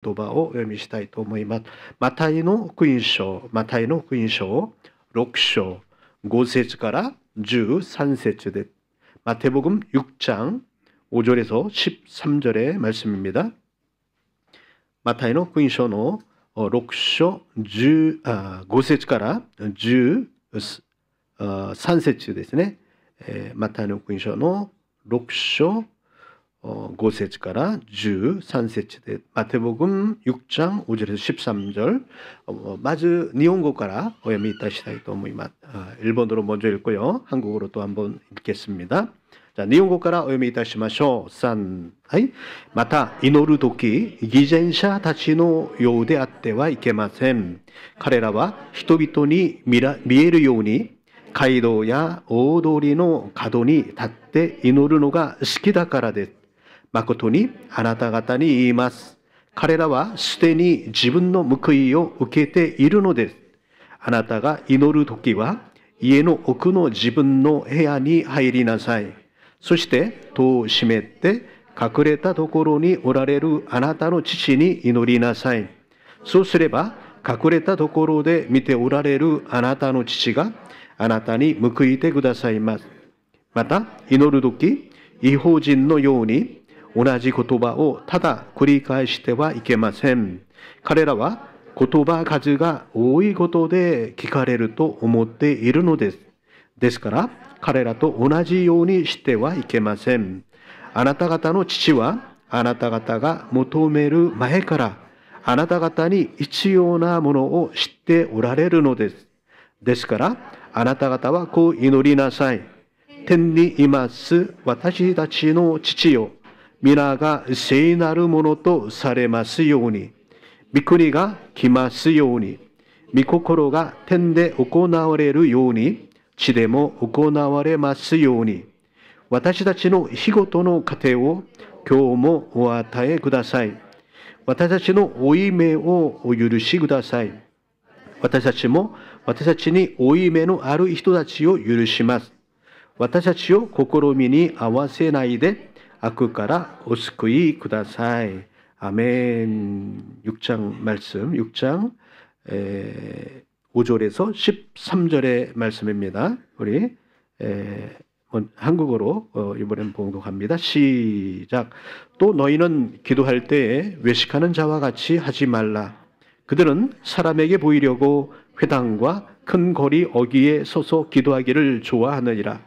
言葉をお読みしたいと思います。マタイの福音書6章5節から13節で마태복음 6장 5절에서 13절의 말씀입니다. 마타이의福音書の6章5節から13節ですね。マタイの福音書の6章5節から13節で마태복음 6장 5절에서 13절 마즈 니혼고からお読みいたしたいと思います。일본어로 먼저 읽고요. 한국어로 또 한번 읽겠습니다. 자, 니혼고からお読みいたしましょう。3、はい。また祈るとき、偽善者たちのようであってはいけません。彼らは人々に見えるように街道や大通りの角に立って祈るのが好きだからです。誠にあなた方に言います。彼らはすでに自分の報いを受けているのです。あなたが祈るときは家の奥の自分の部屋に入りなさい。そして戸を閉めて隠れたところにおられるあなたの父に祈りなさい。そうすれば隠れたところで見ておられるあなたの父があなたに報いてくださいます。また祈るとき異邦人のように同じ言葉をただ繰り返してはいけません。彼らは言葉数が多いことで聞かれると思っているのです。ですから彼らと同じようにしてはいけません。あなた方の父はあなた方が求める前からあなた方に必要なものを知っておられるのです。ですからあなた方はこう祈りなさい。天にいます私たちの父よ。皆が聖なるものとされますように、御国が来ますように、御心が天で行われるように、地でも行われますように、私たちの日ごとの糧を今日もお与えください。私たちの負い目をお許しください。私たちも私たちに負い目のある人たちを許します。私たちを試みに合わせないで、悪からお救いください。アメン。6장 말씀, 6장 5절에서 13절의 말씀입니다. 우리 한국어로 이번엔 봉독합니다. 시작. 또 너희는 기도할 때에 외식하는 자와 같이 하지 말라. 그들은 사람에게 보이려고 회당과 큰 거리 어귀에 서서 기도하기를 좋아하느니라.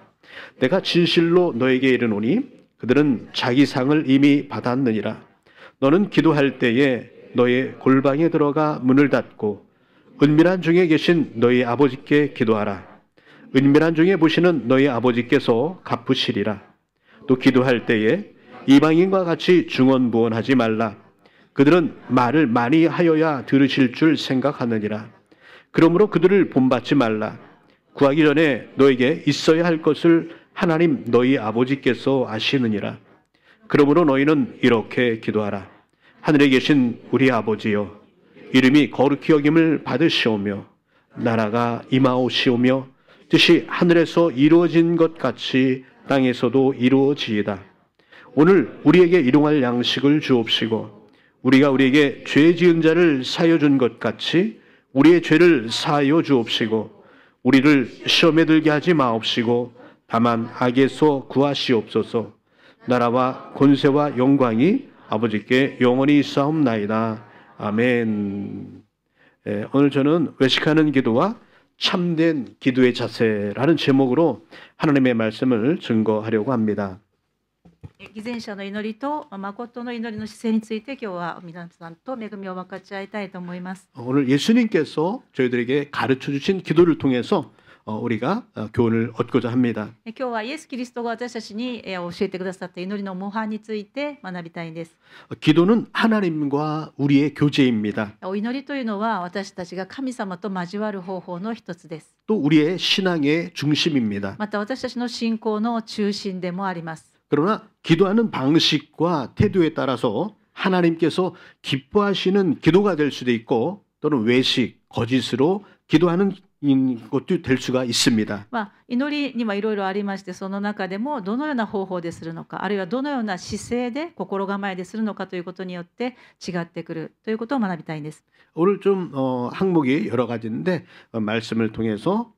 내가 진실로 너에게 이르노니 그들은 자기 상을 이미 받았느니라. 너는 기도할 때에 너의 골방에 들어가 문을 닫고 은밀한 중에 계신 너희 아버지께 기도하라. 은밀한 중에 보시는 너희 아버지께서 갚으시리라. 또 기도할 때에 이방인과 같이 중언부언하지 말라. 그들은 말을 많이 하여야 들으실 줄 생각하느니라. 그러므로 그들을 본받지 말라. 구하기 전에 너에게 있어야 할 것을 하나님 너희 아버지께서 아시느니라. 그러므로 너희는 이렇게 기도하라. 하늘에 계신 우리 아버지여, 이름이 거룩히 여김을 받으시오며 나라가 임하오시오며 뜻이 하늘에서 이루어진 것 같이 땅에서도 이루어지이다. 오늘 우리에게 일용할 양식을 주옵시고 우리가 우리에게 죄 지은 자를 사하여 준 것 같이 우리의 죄를 사하여 주옵시고 우리를 시험에 들게 하지 마옵시고 다만 악에서 구하시옵소서. 나라와 권세와 영광이 아버지께 영원히 있사옵나이다. 아멘. 오늘 저는 외식하는 기도와 참된 기도의 자세라는 제목으로 하나님의 말씀을 증거하려고 합니다. 偽善者の祈りと誠の祈りの姿勢について今日は皆さんと恵みを分かち合いたいと思います。 오늘 예수님께서 저희들에게 가르쳐 주신 기도를 통해서 우리가 교훈을 얻고자 합니다. 今日はイエス・キリストが私たちに教えてくださった祈りの模範について学びたいんです。 기도는 하나님과 우리의 교제입니다. お祈りというのは私たちが神様と交わる方法の一つです。 또 우리의 신앙의 중심입니다. また私たちの信仰の中心でもあります。 그러나 기도하는 방식과 태도에 따라서 하나님께서 기뻐하시는 기도가 될 수도 있고 또는 외식, 거짓으로 기도하는 것도 될 수가 있습니다. 祈りにはいろいろありまして、その中でもどのような方法でするのか、あるいはどのような姿勢で心構えでするのかということによって違ってくるということを学びたいんです。 오늘 좀 항목이 여러 가지인데 말씀을 통해서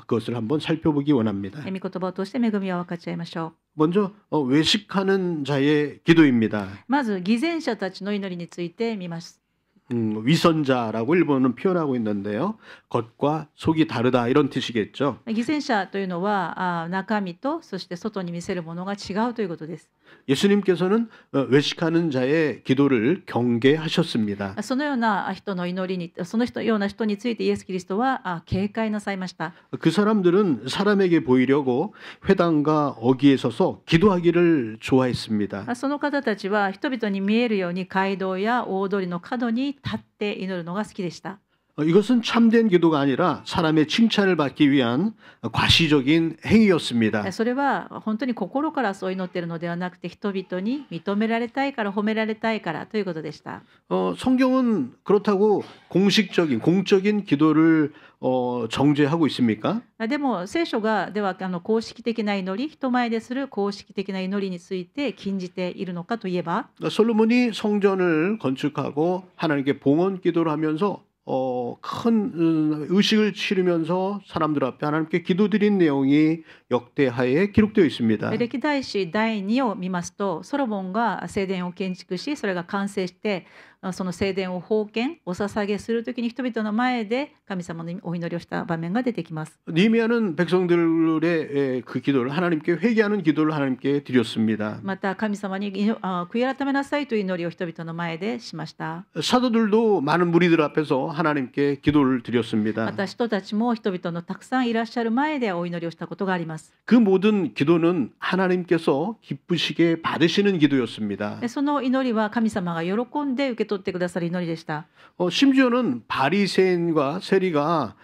그것을 한번 살펴보기 원합니다. 御言葉を通して恵みを分かち合いましょ 먼저 외식하는 자의 기도입니다. う。まず偽善者たちの祈りについて見ます。 위선자라고 일본은 표현하고 있는데요. 겉과 속이 다르다 이런 뜻이겠죠. 偽善者というのは中身とそして外に見せるものが違うということです。 예수님께서는 외식하는 자의 기도를 경계하셨습니다. そのような人の祈りに、そのような人についてイエス・キリストは警戒なさいました。 그 사람들은 사람에게 보이려고 회당과 어귀에 서서 기도하기를 좋아했습니다. その方たちは人々に見えるように街道や大通りの角に立って祈るのが好きでした。 이것은 참된 기도가 아니라 사람의 칭찬을 받기 위한 과시적인 행위였습니다. それは本当に心からそう祈っているのではなくて、人々に認められたいから褒められたいからということでした。 성경은 그렇다고 공적인 기도를 정죄하고 있습니까? でも聖書がでは公式的な祈り、人前でする公式的な祈りについて禁じているのかといえば、 솔로몬이 성전을 건축하고 하나님께 봉헌 기도를 하면서 큰 의식을 치르면서 사람들 앞에 하나님께 기도드린 내용이 역대하에 기록되어 있습니다. 歴代史第2を見ますと、ソロモンが聖殿を建築し、それが完成して、その聖殿を奉献、お捧げするときに人々の前で神様のお祈りをした場面が出てきます。 느헤미야는 백성들의 그 기도를 하나님께 회개하는 기도를 하나님께 드렸습니다. また神様に悔い改めなさいという祈りを人々の前でしました。 사도들도 많은 무리들 앞에서 하나님께 기도를 드렸습니다. また人たちも人々のたくさんいらっしゃる前でお祈りをしたことがあります。 그 모든 기도는 하나님께서 기쁘시게 받으시는 기도였습니다. その祈りは神様が喜んで受け取ってくださる祈りでした。 심지어는 바리새인과 세리가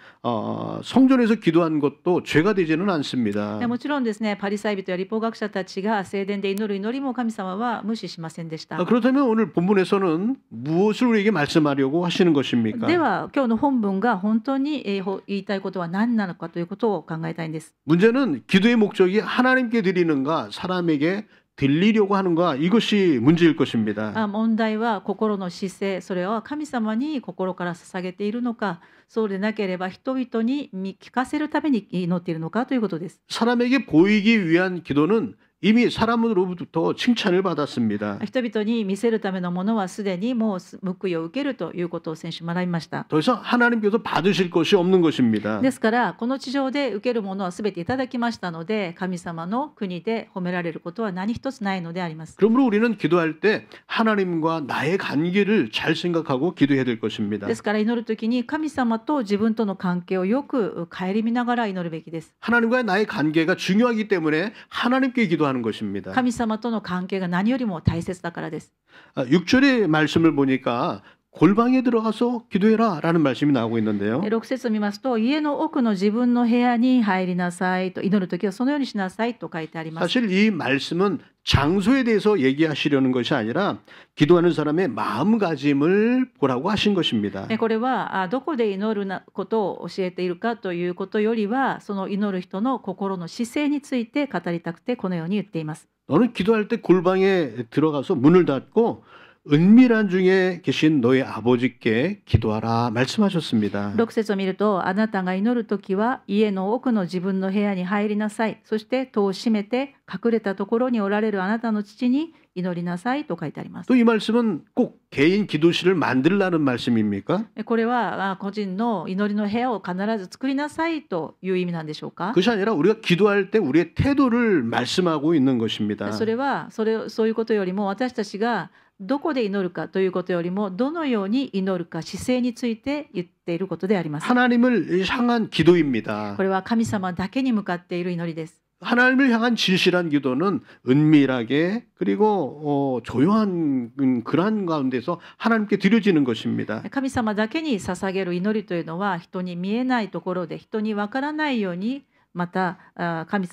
성전에서 기도한 것도 죄가 되지는 않습니다. もちろんですね、パリサイ人や律法学者たちが聖殿で祈る祈りも神様は無視しませんでした。 그렇다면 오늘 본문에서는 무엇을 우리에게 말씀하려고 하시는 것입니까? では今日の本文が本当に言いたいことは何なのかということを考えたいんです。 문제는 기도의 목적이 하나님께 드리는가 사람에게 들리려고 하는가 이것이 문제일 것입니다. 問題は心の姿勢、それは神様に心から捧げているのか、そうでなければ人々に聞かせるために祈っているのかということです。 사람에게 보이기 위한 기도는 이미 사람으로부터 칭찬을 받았습니다. 人々に見せるためのものはすでにもう報いを受けるということを先週学びました。 더 이상 하나님께서 받으실 것이 없는 것입니다. ですからこの地上で受けるものはすべていただきましたので、神様の国で褒められることは何一つないのであります。 그러므로 우리는 기도할 때 하나님과 나의 관계를 잘 생각하고 기도해야 될 것입니다. ですから祈るときに神様と自分との関係をよく顧みながら祈るべきです。 하나님과의 나의 관계가 중요하기 때문에 하나님께 기도하는 것입니다. 神様との関係が何よりも大切だからです。 6절의 말씀을 보니까 골방에 들어가서 기도해라 라는 말씀이 나오고 있는데요. 6節を見ますと、家の奥の自分の部屋に入りなさいと、祈るときはそのようにしなさいと書いてあります。 사실 이 말씀은 장소에 대해서 얘기하시려는 것이 아니라 기도하는 사람의 마음가짐을 보라고 하신 것입니다. これはどこで祈ることを教えているかということよりは、その祈る人の心の姿勢について語りたくてこのように言っています。 너는 기도할 때 골방에 들어가서 문을 닫고 은밀한 중에 계신 너의 아버지께 기도하라 말씀하셨습니다. 6節を見ると、あなたが祈るときは家の奥の自分の部屋に入りなさい。そして戸を閉めて隠れたところにおられるあなたの父に祈りなさいと書いてあります。 또 이 말씀은 꼭 개인 기도실을 만들라는 말씀입니까? これは個人の祈りの部屋を必ず作りなさいという意味なんでしょうか？ 그것이 아니라 우리가 기도할 때 우리의 태도를 말씀하고 있는 것입니다. それはそういうことよりも、私たちがどこで祈るかということよりも、どのように祈るか姿勢について言っていることであります。 하나님을 향한 기도입니다. これは神様だけに向かっている祈りです。 하나님을 향한 진실한 기도는 은밀하게 그리고 조용한 그런 가운데서 하나님께 드려지는 것입니다. 神様だけに捧げる祈りというのは、人に見えないところで、人にわからないようにまた神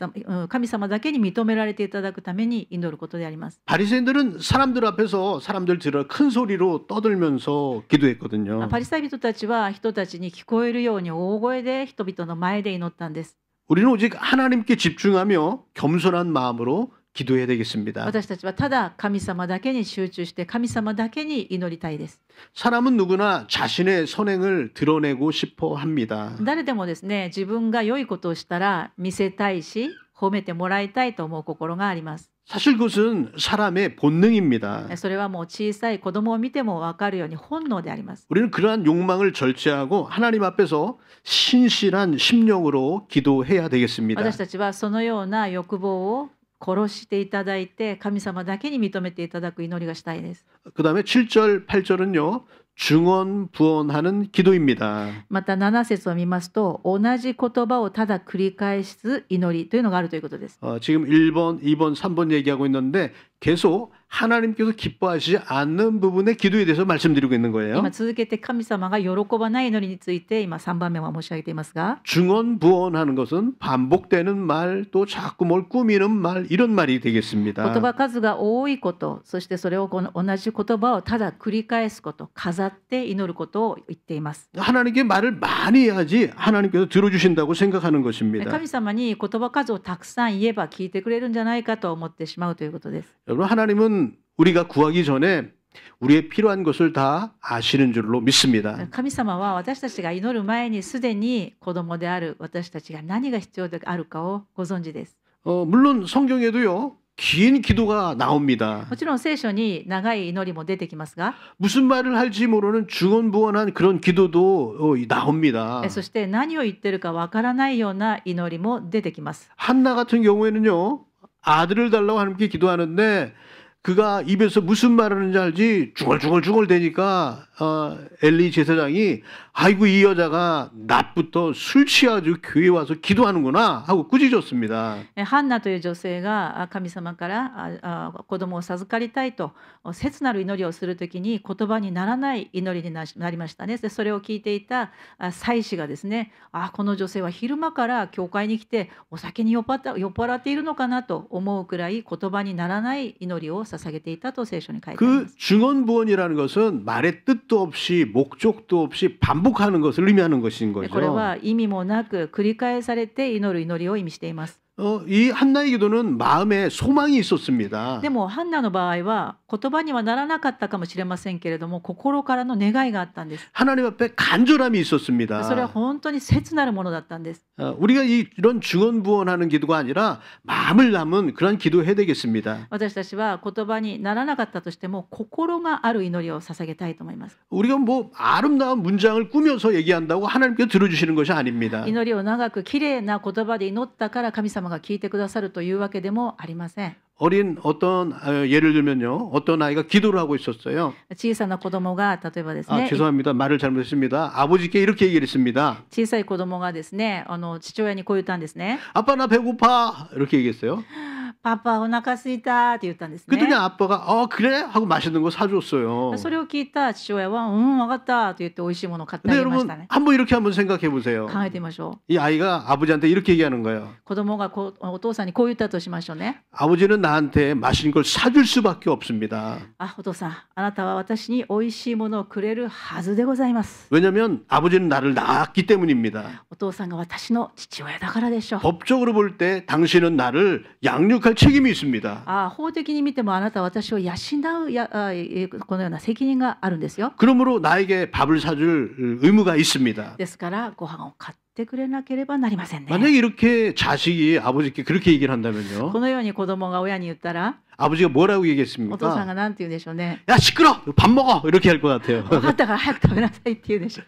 様だけに認められていただくために祈ることであります。 바리새인들은 사람들 앞에서 사람들 들어 큰 소리로 떠들면서 기도했거든요. パリサイ人たちは人たちに聞こえるように大声で人々の前で祈ったんです。 우리는 오직 하나님께 집중하며 겸손한 마음으로 기도해야 되겠습니다. 私たちはただ神様だけに集中して神様だけに祈りたいです。 사람은 누구나 자신의 선행을 드러내고 싶어 합니다. 誰でもですね、自分が良いことをしたら見せたいし褒めてもらいたいと思う心があります。 사실 그것은 사람의 본능입니다. それはもう小さい子供を見ても分かるように本能であります。 우리는 그러한 욕망을 절제하고 하나님 앞에서 신실한 심령으로 기도해야 되겠습니다. 私たちはそのような欲望を殺していただいて神様だけに認めていただく祈りがしたいです。 그다음에 7절, 8절은요. 중언부언하는 기도입니다. また7節を見ますと同じ言葉をただ繰り返す祈りというのがあるということです。 지금 1번, 2번, 3번 얘기하고 있는데 계속 하나님께서 기뻐하시지 않는 부분의 기도에 대해서 말씀드리고 있는 거예요. 今続けて神様が喜ばない祈りについて今3番目は申し上げていますが 중언부언하는 것은 반복되는 말, 또 자꾸 뭘 꾸미는 말, 이런 말이 言 되겠습니다. 葉数が多いこと、そしてそれを同じ言葉をただ繰り返すこと、飾って祈ることを言っています。 하나님께 말을 많이 해야지 하나님께서 들어주신다고 생각하는 것입니다. 神様に言葉数をたくさん言えば聞いてくれるんじゃないかと思ってしまうということです。 여러분, 하나님은 우리가 구하기 전에 우리의 필요한 것을 다 아시는 줄로 믿습니다. 神様は私たちが祈る前にすでに子供である私たちが何が必要であるかをご存知です。 물론 성경에도요. 긴 기도가 나옵니다. もちろん聖書に長い祈りも出てきますが 무슨 말을 할지 모르는 중언부언한 그런 기도도 나옵니다. そして何を言ってるかわからないような祈りも出てきます。 한나 같은 경우에는요. 아들을 달라고 하나님께 기도하는데 그가 입에서 무슨 말을 하는지 알지 중얼중얼 대니까 엘리 제사장이 아이고 이 여자가 낮부터 술 취해가지고 교회에 와서 기도하는구나 하고 꾸짖었습니다. ハンナという女性が神様から子供を授かりたいと切なる祈りをするときに言葉にならない祈りになりましたね。でそれを聞いていた祭司がですね、この女性は昼間から教会に来てお酒に酔っ払っているのかなと思うくらい言葉にならない祈りを捧げていたと聖書に書いてありま 그 す。 중언부언이라는 것은 말의 뜻도 없이 목적도 없이 반복하는 것을 의미하는 것인 これ 거죠. は意味もなく繰り返されて祈る祈りを意味しています。 이 한나의 기도는 마음에 소망이 있었습니다. でもハンナの場合は言葉にはならなかったかもしれませんけれども心からの願いがあったんです。 하나님 앞에 간절함이 있었습니다. それは本当に切なるものだったんです。 우리가 이런 중언부언하는 기도가 아니라 마음을 담은 그런 기도해야 되겠습니다. 私たちは言葉にならなかったとしても心がある祈りを捧げたいと思います。 우리가 뭐 아름다운 문장을 꾸며서 얘기한다고 하나님께서 들어주시는 것이 아닙니다. 祈りを長くきれいな言葉で祈ったから神様が聞いてくださるというわけでもありません。 어린 어떤 예를 들면요. 어떤 아이가 기도를 하고 있었어요. 小さな子供が例えばですね、 죄송합니다. 말을 잘못했습니다. 아버지께 이렇게 얘기를 했습니다. 小さい子供がですね、父親にこう言ったんですね。 아빠 나 배고파 이렇게 얘기했어요. パパお腹すいたって言ったんですね。 그랬더니 아빠가 그래 하고 맛있는 거 사줬어요. それを聞いた父親は分かったと言って美味しいものを買ってあ 근데 げまし 여러분 たね。 한번 이렇게 한번 생각해 보세요. 考えてみましょ 이 아이가 아버지한테 이렇게 얘기하는 거예요. う。子供がお父さんにこう言ったとしましょうね。 아버지는 나한테 맛있는 걸 사줄 수밖에 없습니다. お父さん、あなたは私に美味しいものをくれるはずでございます。 왜냐하면 아버지는 나를 낳았기 때문입니다. お父さんが私の父親だからでしょう。 법적으로 볼 때 당신은 나를 양육할 책임이 있습니다. 法的に見てもあなたは私を養うこのような責任があるんですよ。 그러므로 나에게 밥을 사줄 의무가 있습니다. ですからご飯を買ってくれなければなりませんね。 만약에 이렇게 자식이 아버지께 그렇게 얘기를 한다면요. このように子供が親に言ったら 아버지가 뭐라고 お父さん 얘기했습니까? が何て言うんでしょうね。 야 시끄러! 밥 먹어! 이렇게 할 것 같아요. 分かったから早く食べなさいって言うでしょ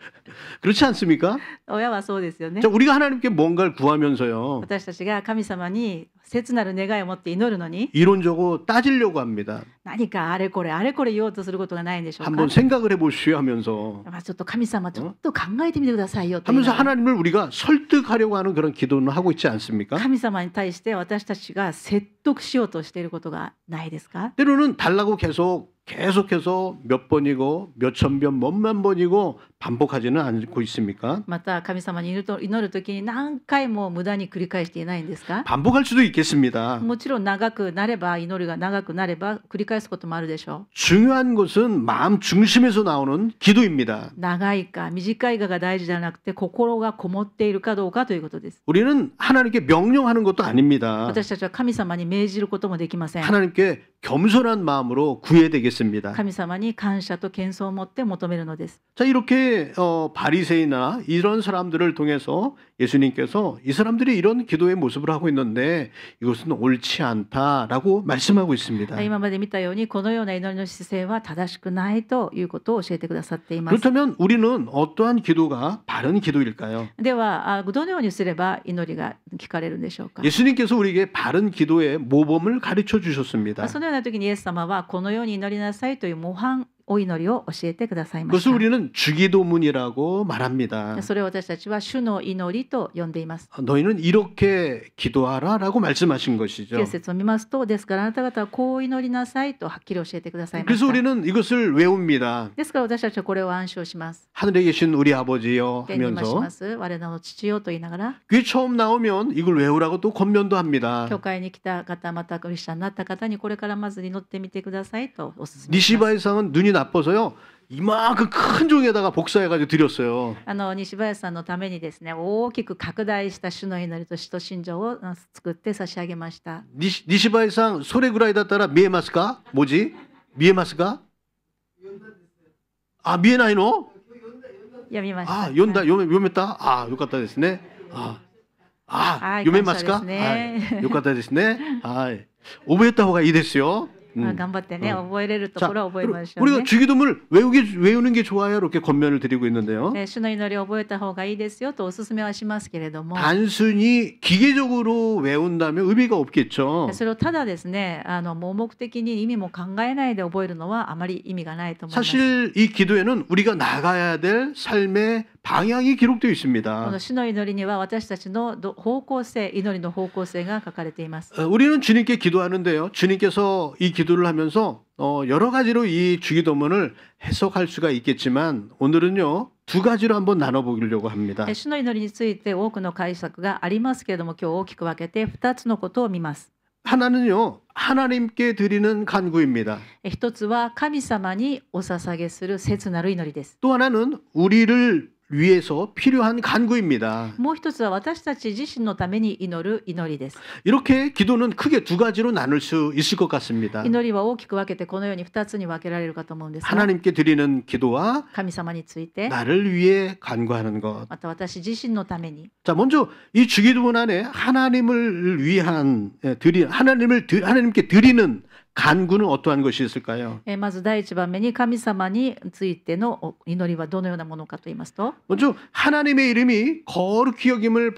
그렇지 않습니까? 親はそうですよね。 자, 우리가 하나님께 뭔가를 구하면서요. 私たちが神様に切なる願いを持って祈るのに 이론적으로 따지려고 합니다. 何かあれこれ言おうとすることがないんでしょうか。 한번 생각을 해보시오 하면서 ちょっと神様ちょっと考えてみてくださいよと 하면서 하나님을 우리가 설득하려고 하는 그런 기도는 하고 있지 않습니까? 神様に対して私たちが説得しようとしていることがないですか。 때로는 달라고 계속 계속해서 몇 번이고 몇 천 번, 몇만 번이고 반복하지는 않고 있습니까? また神様に祈る時に何回も無駄に繰り返していないんですか？ 반복할 수도 있겠습니다. もちろん長くなれば祈りが長くなれば繰り返すこともあるでしょ 중요한 것은 마음 중심에서 나오는 기도입니다. う。長いか短いかが大事じゃなくて心がこもっているかどうかということです。 우리는 하나님께 명령하는 것도 아닙니다. 私たちは神様に命じることもできません。 하나님께 겸손한 마음으로 구해야 되겠습니다. 神様に感謝と謙遜を持って求めるのです。 자, 이렇게 바리새인이나 이런 사람들을 통해서 예수님께서 이 사람들이 이런 기도의 모습을 하고 있는데 이것은 옳지 않다라고 말씀하고 있습니다. 今まで見たようにこのような祈りの姿勢は正しくないということを教えてくださっています。 그렇다면 우리는 어떠한 기도가 바른 기도일까요? ではどのようにすれば祈りが聞かれるんでしょうか。 예수님께서 우리에게 바른 기도의 모범을 가르쳐 주셨습니다. そのような時にイエス様はこのように祈りなさいという模範お祈りを教えてくださいまし 그것을 た。 우리는 주기도문이라고 말합니다. それを私たちは主の祈りと呼んでいます。 너희는 이렇게 기도하라라고 말씀하신 것이죠. 9節を見ますと、ですからあなた方はこう祈りなさいとはっきり教えてくださいまし 그래서 た。 우리는 이것을 외웁니다. ですから私たちはこれを暗唱します。 하늘에 계신 우리 아버지여 天にまし 하면서 ます。我らの父よと言いながら、 그게 처음 나오면 이걸 외우라고 또 권면도 합니다. 教会に来た方、またクリスチャンになった方にこれからまず祈ってみてくださいとお勧めします。 니시바의 상은 눈이 나빠서요. 이만큼 큰 종에다가 복사해가지고 드렸어요. 西林さんのためにですね、大きく拡大した主の祈りと使徒信条を作って差し上げました。 니시바의 상 소레구라이 다따라 미에마스까? 뭐지? 미에마스까? 아 미에나이노? 読みました。 아 연다 요메다? 아 요까타ですね. 아 요메마스까? 感謝ですね。 요까타ですね. 아 오베했다方がいいですよ. 頑張ってね、覚えれるところは覚えましょう 우리가 ね。 주기도문을 외우는 게 좋아요. 이렇게 권면을 드리고 있는데요. 主の祈りを覚えた方がいいですよとお勧めはしますけれども、 단순히 기계적으로 외운다면 의미가 없겠죠. それをただですね、盲目的に意味も考えないで覚えるのはあまり意味がないと思います。 사실 이 기도에는 우리가 나가야 될 삶의 방향이 기록되어 こ 있습니다. の主の祈りには私たちの方向性、祈りの方向性が書かれています。 우리는 주님께 기도하는데요. 주님께서 이 기도를 하면서 여러 가지로 이 주기도문을 해석할 수가 있겠지만 오늘은요. 두 가지로 한번 나눠보려고 합니다. 主の祈りについて多くの解釈がありますけれども、今日大きく分けて2つのことを見ます。 하나는요. 하나님께 드리는 간구입니다. 一つは神様にお捧げする切なる祈りです。 또 하나는 우리를 위해서 필요한 간구입니다. もう一つは私たち自身のために祈る祈りです。 이렇게 기도는 크게 두 가지로 나눌 수 있을 것 같습니다. 祈りは大きく分けてこのように2つに分けられるかと思うんですが、 하나님께 드리는 기도와 神様について 나를 위해 간구하는 것. また私自身のために、 자, 먼저 이 주기도문 안에 하나님을 위한 하나님께 드리는 간구는 어떠한 것이 있을까요? まず第一番目に神様についての祈りはどのようなものかと言いますと、 먼저 하나님의 이름이 거룩히 여김을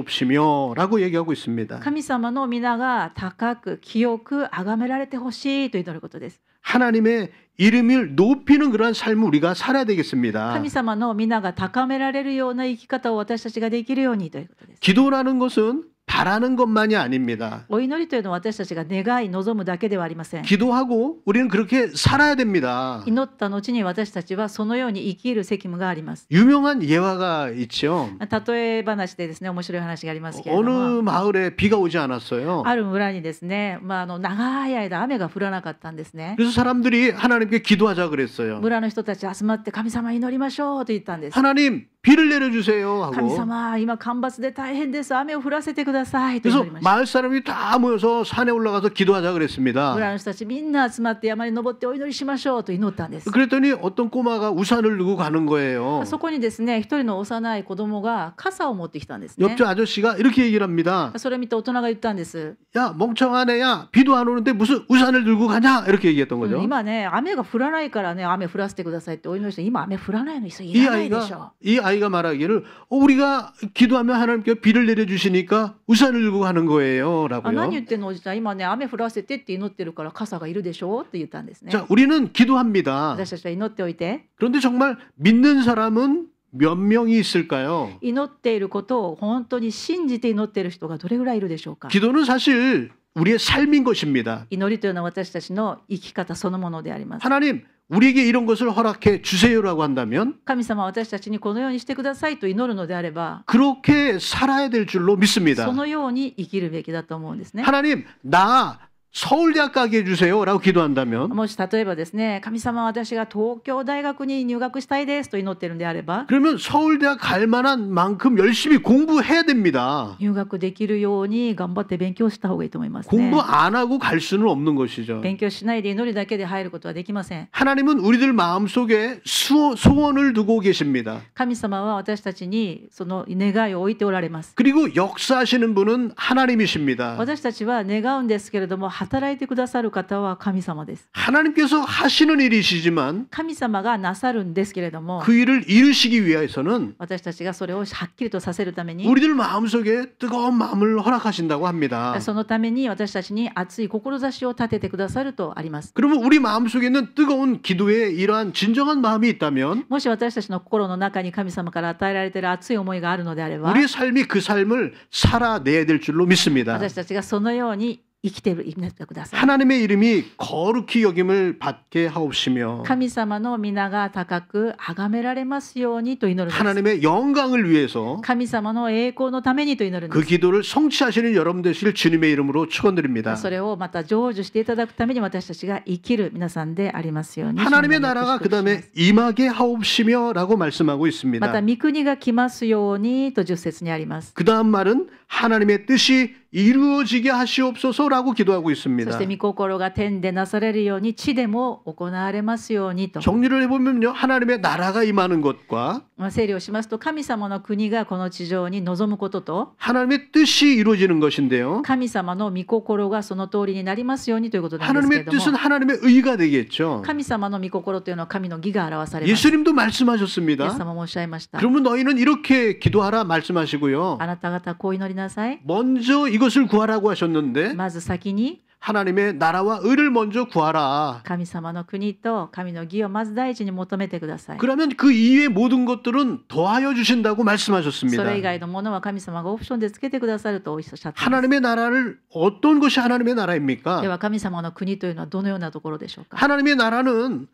받으시옵시며라고 얘기하고 있습니다. 神様の皆が高く清く崇められてほしいと祈ることです。 하나님의 이름을 높이는 그러한 삶을 우리가 살아야 되겠습니다. 神様の皆が高められるような生き方を私たちができるようにということです。 기도라는 것은 바라는 것만이 아닙니다. お祈りというのは私たちが願い望むだけではありません。 기도하고 우리는 그렇게 살아야 됩니다. 祈った後に私たちはそのように生きる責務があります。 유명한 예화가 있죠. 例え話でですね、面白い話がありますけれど 어느 も、 마을에 비가 오지 않았어요. ある村にですね、長い間雨が降らなかったんですね。 그래서 사람들이 하나님께 기도하자 그랬어요. 村の人たち集まって神様祈りましょうと言ったんです。 하나님 비를 내려주세요 神 하고. 様、今干ばつで大変です。雨を降らせてくださいと祈 그래서 りました。 마을 사람이 다 모여서 산에 올라가서 기도하자 그랬습니다. 村の人たちみんな集まって山に登ってお祈りしましょうと祈ったんです。 그랬더니 어떤 꼬마가 우산을 들고 가는 거예요. そこにですね、一人の幼い子供が傘を持ってきたんですね。 옆집 아저씨가 이렇게 얘기를 합니다. それを見て大人が言ったんです。 야 멍청한 애야 비도 안 오는데 무슨 우산을 들고 가냐 이렇게 얘기했던 거죠. 今ね、雨が降らないからね、雨降らせてくださいってお祈りして、今雨降らないのにそれいらないでしょ。 이 아이가 말하기를 우리가 기도하면 하나님께 비를 내려주시니까 우산을 들고 가는 거예요 何 라고요. 言ってんのおじちゃん、今ね雨降らせてって祈ってるから傘がいるでしょって言ったんですね。 자 우리는 기도합니다. 私たちは祈っておいて、 그런데 정말 믿는 사람은 몇 명이 있을까요? 祈っていることを本当に信じて祈っている人がどれぐらいいるでしょうか。 기도는 사실 우리의 삶인 것입니다. 祈りというのは私たちの生き方そのものであります。 하나님, 우리에게 이런 것을 허락해 주세요라고 한다면 神様は私たちにこのようにしてくださいと祈るのであれば、 그렇게 살아야 될 줄로 믿습니다. そのように生きるべきだと思うんですね。 하나님, 나 서울대학 가게 해주세요라고 기도한다면 もし例えばですね、神様は私が東京大学に入学したいですと祈ってるんであれば、 그러면 서울대학 갈 만한 만큼 열심히 공부해야 됩니다. 入学できるように頑張って勉強した方がいいと思いますね。 공부 안 하고 갈 수는 없는 것이죠. 勉強しないで祈りだけで入ることはできません。 하나님은 우리들 마음속에 소원을 두고 계십니다. 神様は私たちにその願いを置いておられます。 그리고 역사하시는 분은 하나님이십니다. 私たちは願うんですけれども、働いてくださる方は神様です。 하나님께서 하시는 일이시지만 神様がなさるんですけれども、 그 일을 이루시기 위해서는 私たちがそれをはっきりとさせるために、 우리들 마음속에 뜨거운 마음을 허락하신다고 합니다. そのために私たちに熱い志を立ててくださるとあります。 그러면 우리 마음속에 있는 뜨거운 기도에 이러한 진정한 마음이 있다면 もし私たちの心の中に神様から与えられている熱い思いがあるのであれば、 우리의 삶이 그 삶을 살아내야 될 줄로 믿습니다. 私たちがそのように生きている祈ってください。 하나님의 이름이 거룩히 여김을 받게 하옵시며 神様の皆が高く崇められますようにと祈るんです。 하나님의 영광을 위해서 神様の栄光のためにと祈るん 그 です。 기도를 성취하시는 여러분 되실 주님의 이름으로 축원드립니다. それをまた成就していただくために私たちが生きる皆さんでありますように。 하나님의 나라가 그 다음에 임하게 하옵시며라고 말씀하고 また 있습니다. 御国が来ますようにと10節にあります。 그 다음 말은 하나님의 뜻이 이루어지게 하시옵소서라고 기도하고 そ 있습니다. して御心が天でなされるように地でも行われますようにと。 정리를 해보면요, 하나님의 나라가 임하는 것과 整理をしますと、神様の国がこの地上に臨むことと、 하나님의 뜻이 이루어지는 것인데요. 神様の御心がその通りになりますようにということなんですけれ 하나님의 ども、 뜻은 하나님의 의가 되겠죠. 神様の御心というのは神の義が表されます。イエス 예수님도 말씀하셨습니다. 様もおっしゃいました。 그러면 너희는 이렇게 기도하라 말씀하시고요. あなた方こう祈りなさい。 먼저 이것을 구하라고 하셨는데 まず先に 하나님의 나라와 의를 먼저 구하라. 神様の国と神の義をまず第一に求めてください。 그러면 그 이외의 모든 것들은 더하여 주신다고 そ 말씀하셨습니다. れ以外のものは神様がオプションでつけてくださるとおっしゃっています。 하나님의 나라를 어떤 것이 하나님의 나라입니까? では神様の国というのはどのようなところでしょうか。 하나님의 나라는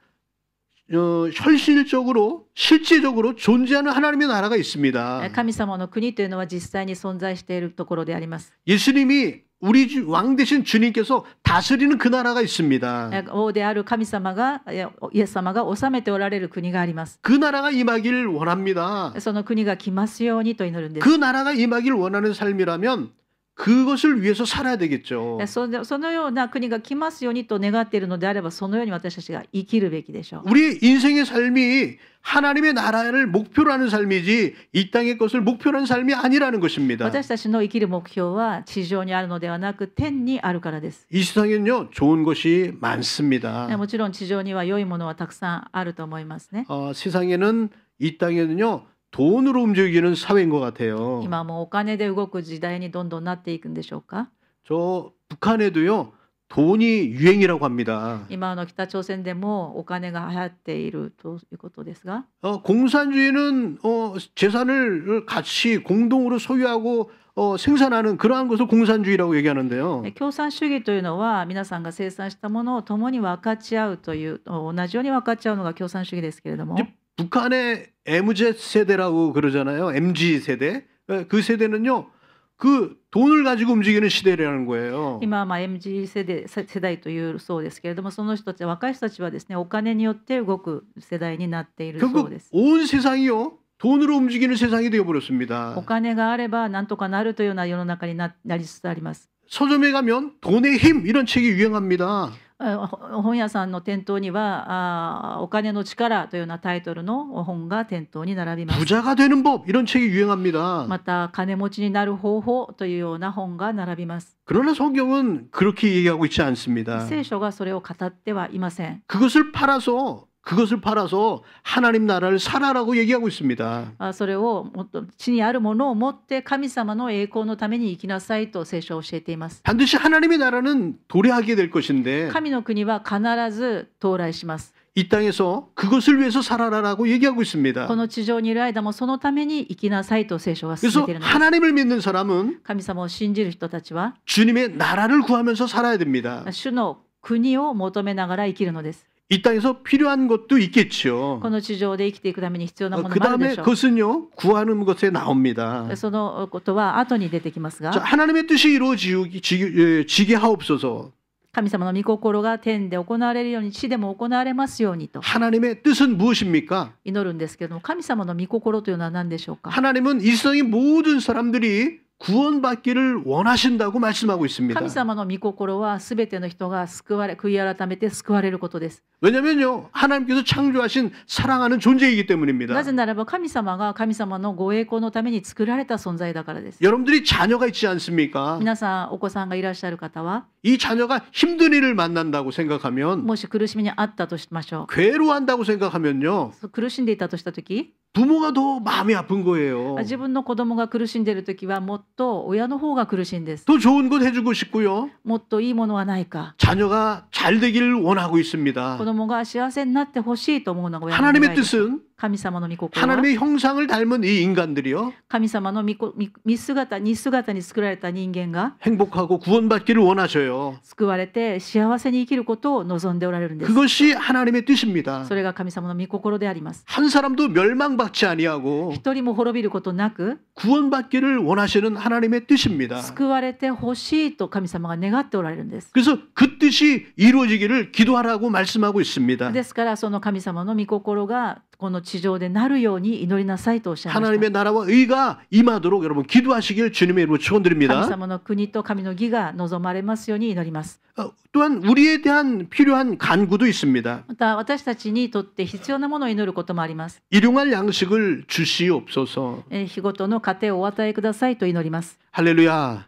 현실적으로 실제적으로 존재하는 하나님의 나라가 있습니다. 神様の国というのは実際に存在しているところであります。 예수님이 우리 왕 되신 주님께서 다스리는 그 나라가 있습니다. 王である神様がイエス様が治めておられる国があります。 그 나라가 임하길 원합니다. その国が来ますようにと祈るんです。 그 나라가 임하길 원하는 삶이라면 그것을 위해서 살아야 되겠죠. そのような国が来ますようにと願っているのであれば、そのように私たちが生きるべきでしょう。 우리 인생의 삶이 하나님의 나라를 목표로 하는 삶이지 이 땅의 것을 목표로 하는 삶이 아니라는 것입니다. 私たちの生きる目標は地上にあるのではなく天にあるからです。 이 세상에는요 좋은 것이 많습니다. もちろん地上には良いものはたくさんあると思いますね。 세상에는 이 땅에는요 돈으로 움직이는 사회인 것 같아요. 今はもうお金で動く時代にどんどんなっていくんでしょうか。 저 북한에도요 돈이 유행이라고 합니다. 今の北朝鮮でもお金が流行っているということですが、 공산주의는 재산을 같이 공동으로 소유하고 생산하는 그러한 것을 공산주의라고 얘기하는데요. 共産主義というのは皆さんが生産したものを共に分かち合うという同じように分かち合うのが共産主義ですけれども、 북한의 MZ 세대라고 그러잖아요. MG 세대. 그 세대는요. 그 돈을 가지고 움직이는 시대라는 거예요. 今はMG 世代というそうですけれども、その人たち若い人たちはですね、お金によって動く世代になっているそうです。 온 세상이요. 돈으로 움직이는 세상이 되어 버렸습니다. お金があればなんとかなるというような世の中になりつつあります。 서점에 가면 돈의 힘 이런 책이 유행합니다. 本屋さんの店頭にはお金の力というようなタイトルの本が店頭に並びます。 부자가 되는 법 이런 책이 유행합니다. また金持ちになる方法というような本が並びます。 그러나 성경은 그렇게 얘기하고 있지 않습니다. 聖書がそれを語ってはいません。 그것을 팔아서 하나님 나라를 살아라고 얘기하고 있습니다. それをもっと地にあるものを持って神様の栄光のために生きなさいと聖書は教えています。 반드시 하나님의 나라는 도래하게 될 것인데 神の国は必ず到来します。이 땅에서 그것을 위해서 살아라라고 얘기하고 있습니다. この地上にいる間もそのために生きなさいと聖書が勧め 그래서 ているのです。 하나님을 믿는 사람은 神様を信じる人たちは 주님의 나라를 구하면서 살아야 됩니다. 主の国を求めながら生きるのです。 이 땅에서 필요한 것도 있겠죠. この地上で生きていくために必要なもの 그 もあるで 다음에 しょう。 그것은요 구하는 것에 나옵니다. そのことは後に出てきます 자, が、 하나님의 뜻이 이루어지게 하옵소서. 神様の御心が天で行われるように地でも行われますようにと 하나님의 뜻은 무엇입니까? 祈るんですけれども、神様の御心というのは何でしょうか。 하나님은 이 세상의 모든 사람들이 구원받기를 원하신다고 말씀하고 있습니다. 神様の御心はすべての人が救われ、悔い改めて救われることです。 왜냐면요 하나님께서 창조하신 사랑하는 존재이기 때문입니다. なぜならば神様が神様のご栄光のために作られた存在だからです。 여러분들이 자녀가 있지 않습니까? 皆さんお子さんがいらっしゃる方は、 이 자녀가 힘든 일을 만난다고 생각하면 もし苦しみにあったとしましょ 괴로워한다고 생각하면요 う。苦しんでいたとしたとき、 부모가 더 마음이 아픈 거예요. 自分の子供が苦しんでいるときはもっと親の方が苦しいんです。 더 좋은 것 해주고 싶고요. もっといいものはないか。 자녀가 잘 되기를 원하고 子 있습니다. 供が幸せになってほしいと思うのが親の願 하나님의 いです。 뜻은 神様の御心は 하나님의 형상을 닮은 이 인간들이요 神様の似姿に作られた人間が 행복하고 구원받기를 원하셔요. 救われて幸せに生きることを望んでおられるんです。 그것이 하나님의 뜻입니다. それが神様の御心であります。 한 사람도 멸망받지 아니하고 一人も滅びることなく 구원받기를 원하시는 하나님의 뜻입니다. 救われてほしいと神様が願っておられるんです。 그래서 그 뜻이 이루어지기를 기도하라고 말씀하고 있습니다. ですからその神様の御心がこの地上でなるように祈りなさいとおっしゃいました。 하나님의 나라와 의가 임하도록 여러분 기도하시길 주님의 이름으로 神 축원드립니다. 様の国と神の義が望まれますように祈ります。 또한 우리에 대한 필요한 간구도 있습니다. また私たちにとって必要なものを祈ることもあります。 일용할 양식을 주시옵소서. 日ごとの糧をお与えくださいと祈ります。 할렐루야.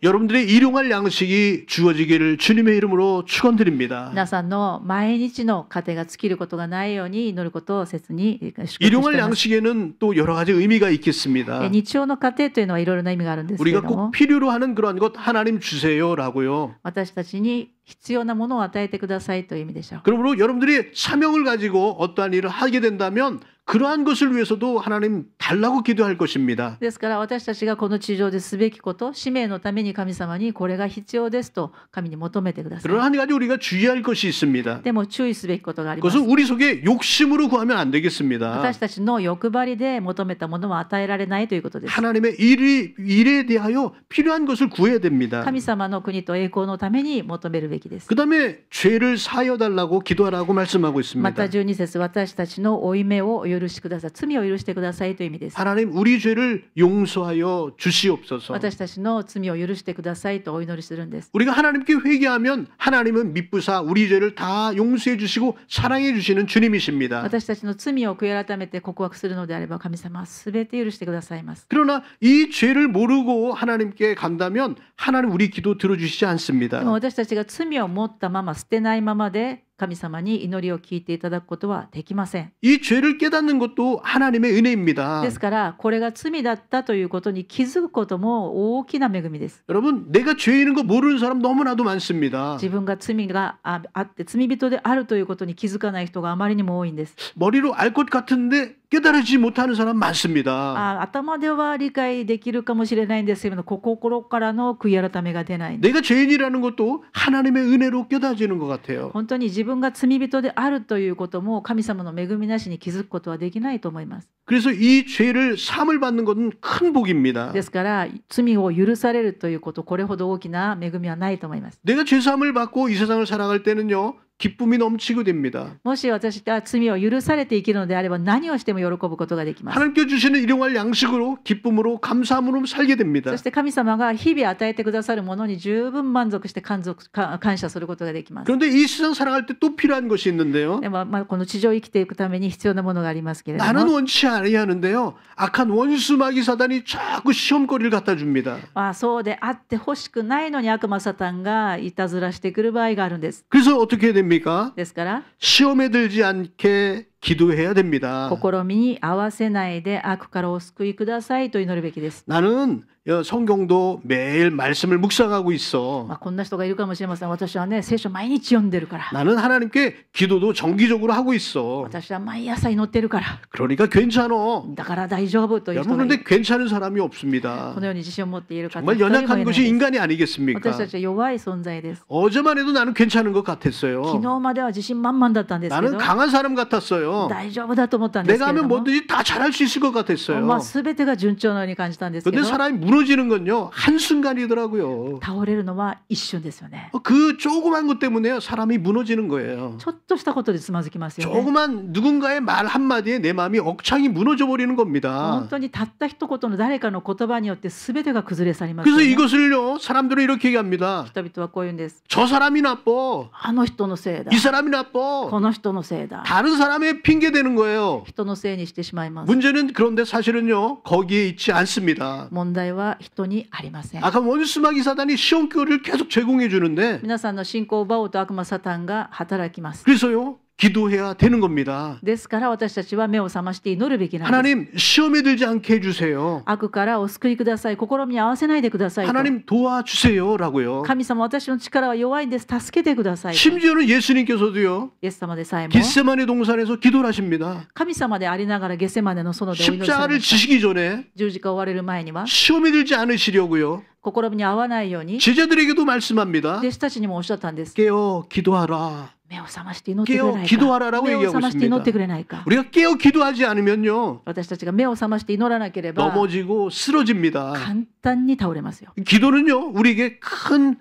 여러분들의 일용할 양식이 주어지기를 주님의 이름으로 축원드립니다. 皆さんの毎日の糧が尽きることがないように祈ることを切に祝福してい 일용할 ます。 양식에는 또 여러 가지 의미가 있겠습니다. 日曜の糧というのはいろいろな意味があるんですけれ 우리가 ども 꼭 필요로 하는 그러한 것 하나님 주세요라고요. 私たちに必要なものを与えてくださいという意味でしょう。 그러므로 여러분들이 사명을 가지고 어떠한 일을 하게 된다면 그러한 것을 위해서도 하나님 달라고 기도할 것입니다. ですから私たちがこの地上ですべきこと、使命のために神様にこれが必要ですと神に求めてくださ 그러나 い。 한 가지 우리가 주의할 것이 있습니다. でも注意すべきことがあります。 그것은 우리 속에 욕심으로 구하면 안 되겠습니다. 私たちの欲張りで求めたものは与えられないということです。 하나님의 일에 대하여 필요한 것을 구해야 됩니다. 神様の国と栄光のために求めるべきです。 그 다음에 죄를 사하여 달라고 기도하라고 말씀하고 また 있습니다. 12節、私たちの負い目をお許しください。罪を許してくださいという意味です。 하나님 우리 죄를 용서하여 주시옵소서. 私たちの罪を許してくださいとお祈りするんです。 우리가 하나님께 회개하면 하나님은 미쁘사 우리 죄를 다 용서해 주시고 사랑해 주시는 주님이십니다. 私たちの罪を悔い改めて告白するのであれば神様はすべて許してくださいます。 그러나 이 죄를 모르고 하나님께 간다면 하나님 우리 기도 들어주시지 でも 않습니다. 私たちが罪を持ったまま捨てないままで神様に祈りを聞いていただくことはできません。 이 죄를 깨닫는 것도 하나님의 은혜입니다. ですからこれが罪だったということに気づくことも大きな恵みです。 여러분 내가 죄인인 거 모르는 사람 너무나도 많습니다. 自分が罪があって罪人であるということに気づかない人があまりにも多いんです。 머리로 알 것 같은데 깨달지 못하는 사람 많습니다. 頭では理解できるかもしれないんですけど心からの悔い改めが出ないんです。 내가 죄인이라는 것도 하나님의 은혜로 깨닫지는 것 같아요. 本当に自分が罪人であるということも神様の恵みなしに気づくことはできないと思います。 그래서 이 죄를 사함을 받는 것은 큰 복입니다. ですから罪を許されるということこれほど大きな恵みはないと思います。 내가 죄 사함을 받고 이 세상을 살아갈 때는요. 기쁨이 넘치게 됩니다. もし私が罪を許されて生きるのであれば何をしても喜ぶことができます。 하나님께 주시는 일용할 양식으로 기쁨으로 감사함으로 살게 됩니다. そして神様が日々与えてくださるものに十分満足して感謝することができます。 그런데 이 세상 살아갈 때 또 필요한 것이 있는데요. でもこの地上を生きていくために必要なものがありますけれど 나는 も 원치 아니하는데요. 악한 원수 마귀 사단이 자꾸 시험거리를 갖다 줍니다. そうであってほしくないのに悪魔サタンがいたずらしてくる場合があるんです。 그래서 어떻게 해야 됩니까? ですから 시험에 들지 않게 기도해야 됩니다. 試みに合わせないで悪からお救いくださいと祈るべきです。 나는 성경도 매일 말씀을 묵상하고 있어. こんな人がいるかもしれません。私はね、聖書毎日読んでるから。 나는 하나님께 기도도 정기적으로 하고 있어. 私は毎朝祈ってるから。 그러니까 괜찮아. だから大丈夫という人 여러분 がいる。 근데 괜찮은 사람이 없습니다. このように自信を持っている方 정말 一人もいない 연약한 で 것이 す。 인간이 私 아니겠습니까? たちは弱い存在です。 어제만 해도 나는 괜찮은 것 昨 같았어요. 日までは自信満々だったんですけ 나는 ど、 강한 사람 같았어요. 大丈夫だと思ったんです 내가 けれ 하면 ども、 뭐든지 다 잘할 수 있을 것 같았어요. 全てが順調のように感じたんですけ 근데 ど、 사람이 무너지는 건요 한순간이더라고요. 倒れるのは一瞬ですよね。 그 조그만 것 때문에 사람이 무너지는 거예요. ちょっとしたことでつまずきますよね。 조그만 누군가의 말 한마디에 내 마음이 억창이 무너져 버리는 겁니다. 本当にたった一言の誰かの言葉によって全てが崩れ去りますよ 그래서 ね。 이것을요 사람들은 이렇게 얘기합니다. 人々はこう言うんです。 저 사람이 나빠. あの人のせいだ 이 。 사람이 나빠. この人のせいだ。 다른 사람의 핑계 대는 거예요. 人のせいにしてしまいます。 문제는 그런데 사실은요 거기에 있지 않습니다. 問題は人にありません。 아까 원수마귀 사단이 시험거리를 계속 제공해 주는데 皆さんの信仰を奪おうと悪魔サタンが働きます。 그래서요 기도해야 되는 겁니다. ですから私たちは目を覚まして祈るべきなんです。 하나님 시험에 들지 않게 해주세요. 悪からお救いください。試みに合わせないでくださいと。 하나님 도와주세요라고요. 神様、私の力は弱いんです。助けてくださいと。 심지어는 예수님께서도요 イエス様でさえも 겟세마네 동산에서 기도를 하십니다. 神様でありながらゲセマネの園でお祈りされ 십자가를 ました。 지시기 전에 十字架を追われる前には 시험에 들지 않으시려고요 試みに合わないように 제자들에게도 말씀합니다. 弟子たちにもおっしゃったんです。 깨어 기도하라. 目を覚まして祈ってくれ 깨어 ないか。 기도하라라고 目を 얘기하고 覚まして祈って 있습니다. くれないか。 우리가 깨어 기도하지 않으면요 私たちが目を覚まして祈らなければ 넘어지고 쓰러집니다. 簡単に倒れますよ。 기도는요 우리에게 큰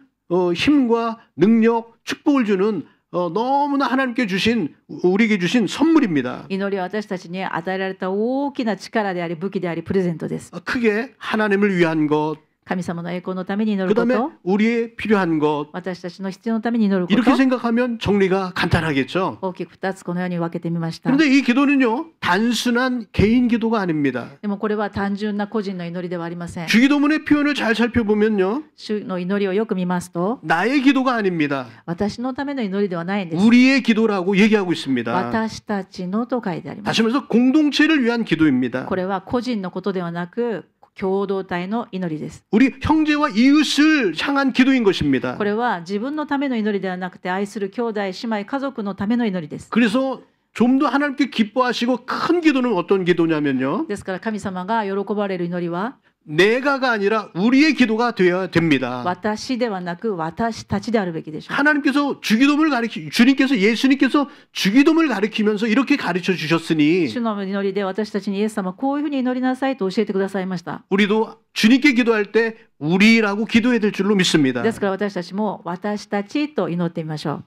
힘과 능력, 축복을 주는 너무나 하나님께 주신 우리에게 주신 선물입니다. 祈りは私たちに与えられた大きな力であり武器でありプレゼントです。 크게 하나님을 위한 것, 神様の栄光のために祈るこ 그다음에 と、 우리의 필요한 것 私たちの必要のために祈るこ 이렇게 と、 생각하면 정리가 간단하겠죠. 大きく2つこのように分けてみました。 그런데 이 기도는요 단순한 개인 기도가 아닙니다. でもこれは単純な個人の祈りではありません。 주기도문의 표현을 잘 살펴보면요 主の祈りをよく見ますと、 나의 기도가 아닙니다. 私のための祈りではないんです。 우리의 기도라고 얘기하고 있습니다. 私たちのと書いてあります。 다시 말해서 공동체를 위한 기도입니다. これは個人のことではなく共同体の祈りです。 우리 형제와 이웃을 향한 기도인 것입니다. これは自分のための祈りではなくて愛する兄弟姉妹家族のための祈りです。 그래서 좀 더 하나님께 기뻐하시고 큰 기도는 어떤 기도냐면요 ですから神様が喜ばれる祈りは 내가가 아니라 우리의 기도가 되어야 됩니다. 私ではなく私たちであるべきでしょう。 하나님께서 주기도문을 주님께서 예수님께서 주기도문을 가르치면서 이렇게 가르쳐 주셨으니 主の祈りで私たちにイエス様こういうふうに祈りなさいと教えてくださいました。 우리도 주님께 기도할 때 우리라고 기도해야 될 줄로 믿습니다. ですから私たちも私たちと祈ってみましょ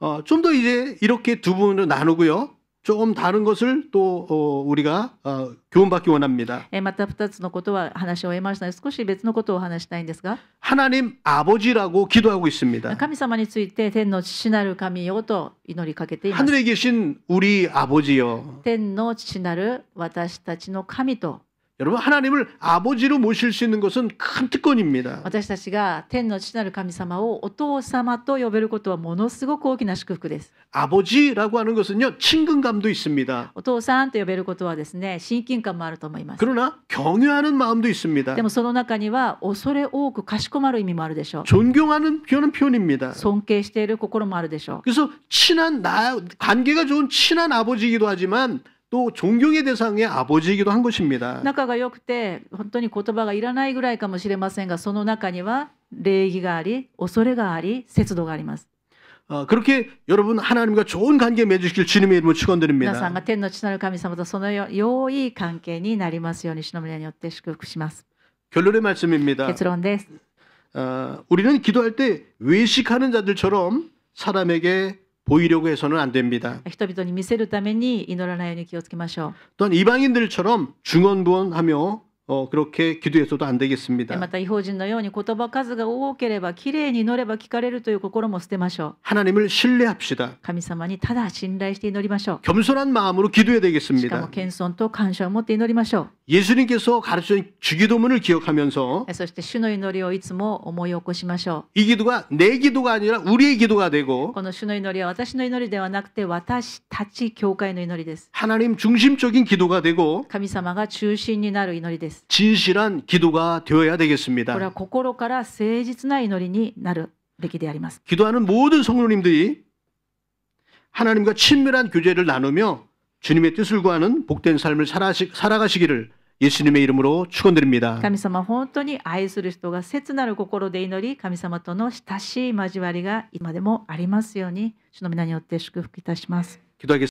う。 좀 더 이제 이렇게 두 부분을 나누고요. 조금 다른 것을 또 우리가 교훈받기 원합니다. また2つのことは話を終えましたので少し別のことをお話したいんですが、 하나님 아버지라고 기도하고 있습니다. 神様について天の父なる神よと祈りかけています。 하늘에 계신 우리 아버지요. 天の父なる私たちの神と、 여러분 하나님을 아버지로 모실 수 있는 것은 큰 특권입니다. 私たちが天の父なる神様をお父様と呼べることはものすごく大きな祝福です。 아버지라고 하는 것은요 친근감도 있습니다. お父さんと呼べることはですね、親近感もあると思います。 그러나 경외하는 마음도 있습니다. でもその中には恐れ多くかしこまる意味もあるでしょう。 존경하는 표현입니다. 尊敬している心もあるでしょう。 그래서 관계가 좋은 친한 아버지이기도 하지만 또 존경의 대상의 아버지이기도 한 것입니다. 仲が良くて本当に言葉がいらないぐらいかもしれませんが、その中には礼儀があり、恐れがあり、節度があります。 그렇게 여러분 하나님과 좋은 관계 맺으시길 주님의 이름으로 皆さん 축원드립니다. が天の父なる神様とその良い関係になりますように主の皆によって祝福します。 결론의 말씀입니다. 結論です。 우리는 기도할 때 외식하는 자들처럼 사람에게 보이려고 해서는 안 됩니다. 人々に見せるために祈らないように気をつけましょう。 또한 이방인들처럼 중언부언하며 그렇게 기도해서도 안 되겠습니다. また異邦人のように言葉数が多ければきれいに祈れば聞かれるという心も捨てましょう。 하나님을 신뢰합시다. 神様にただ信頼して祈りましょ 겸손한 마음으로 기도해야 う。しかも 되겠습니다. 謙遜と感謝を持って祈りましょ 예수님께서 가르치신 주기도문을 기억하면서 う。そして主の祈りをいつも思い起こしましょ 이 기도가 내 기도가 아니라 우리의 기도가 う。 되고 この主の祈りは私の祈りではなくて私たち教会の祈りです。 하나님 중심적인 기도가 되고 神様が中心になる祈りです。 진실한 기도가 되어야 これ 되겠습니다. は心から誠実な祈りになるべきであります。 기도하는 모든 성도님들이 하나님과 친밀한 교제를 나누며 주님의 뜻을 구하는 복된 삶을 살아가시기를 예수님의 이름으로 축원드립니다. 神様本当に愛する人が切なる心で祈り、神様との親しい交わりが今でもありますように、主の皆によって祝福いたします。 기도하겠습니다.